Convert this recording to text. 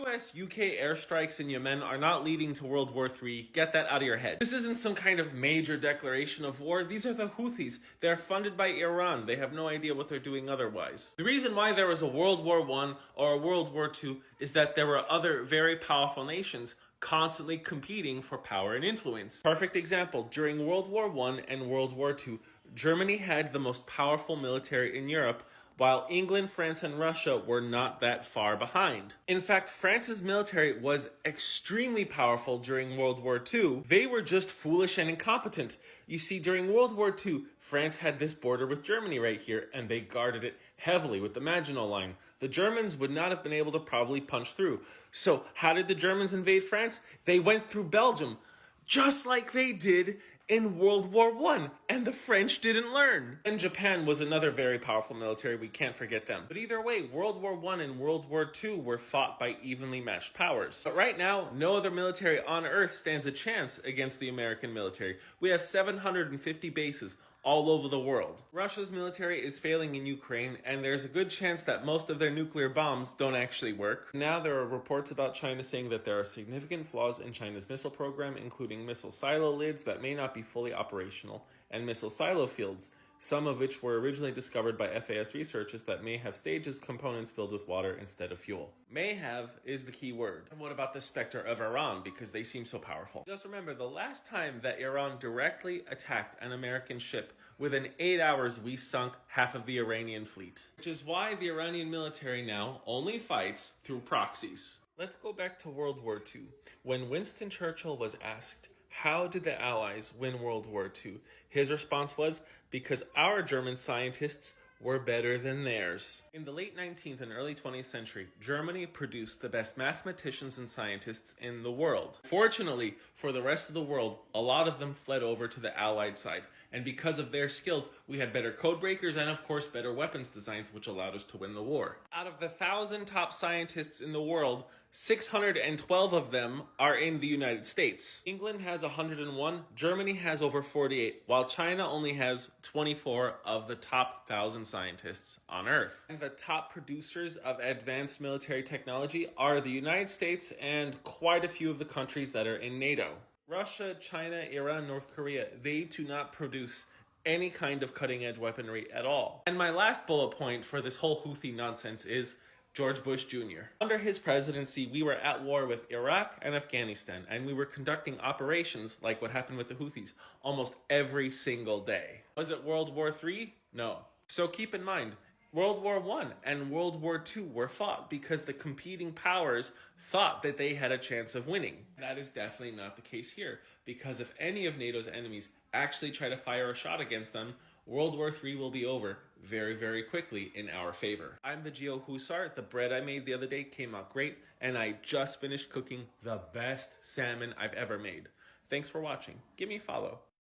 US-UK airstrikes in Yemen are not leading to World War III. Get that out of your head. This isn't some kind of major declaration of war. These are the Houthis. They're funded by Iran. They have no idea what they're doing otherwise. The reason why there was a World War I or a World War II is that there were other very powerful nations constantly competing for power and influence. Perfect example, during World War I and World War II, Germany had the most powerful military in Europe, while England, France, and Russia were not that far behind. In fact, France's military was extremely powerful during World War II. They were just foolish and incompetent. You see, during World War II, France had this border with Germany right here, and they guarded it heavily with the Maginot Line. The Germans would not have been able to probably punch through. So how did the Germans invade France? They went through Belgium, just like they did in World War I, and the French didn't learn. And Japan was another very powerful military, we can't forget them. But either way, World War I and World War II were fought by evenly matched powers. But right now, no other military on Earth stands a chance against the American military. We have 750 bases all over the world. Russia's military is failing in Ukraine, and there's a good chance that most of their nuclear bombs don't actually work. Now there are reports about China saying that there are significant flaws in China's missile program, including missile silo lids that may not be fully operational, and missile silo fields, some of which were originally discovered by FAS researchers that may have stages components filled with water instead of fuel. May have is the key word. And what about the specter of Iran, because they seem so powerful? Just remember, the last time that Iran directly attacked an American ship, within 8 hours we sunk half of the Iranian fleet. Which is why the Iranian military now only fights through proxies. Let's go back to World War II. When Winston Churchill was asked, how did the Allies win World War II? His response was, because our German scientists were better than theirs. In the late 19th and early 20th century, Germany produced the best mathematicians and scientists in the world. Fortunately, for the rest of the world, a lot of them fled over to the Allied side. And because of their skills, we had better code breakers and, of course, better weapons designs, which allowed us to win the war. Out of the 1,000 top scientists in the world, 612 of them are in the United States. England has 101, Germany has over 48, while China only has 24 of the top 1,000 scientists on Earth. And the top producers of advanced military technology are the United States and quite a few of the countries that are in NATO. Russia, China, Iran, North Korea, they do not produce any kind of cutting-edge weaponry at all. And my last bullet point for this whole Houthi nonsense is George Bush Jr. Under his presidency, we were at war with Iraq and Afghanistan, and we were conducting operations like what happened with the Houthis almost every single day. Was it World War III? No. So keep in mind, World War I and World War II were fought because the competing powers thought that they had a chance of winning. That is definitely not the case here, because if any of NATO's enemies actually try to fire a shot against them, World War III will be over very, very quickly in our favor. I'm the Geo Hussar. The bread I made the other day came out great, and I just finished cooking the best salmon I've ever made. Thanks for watching. Give me a follow.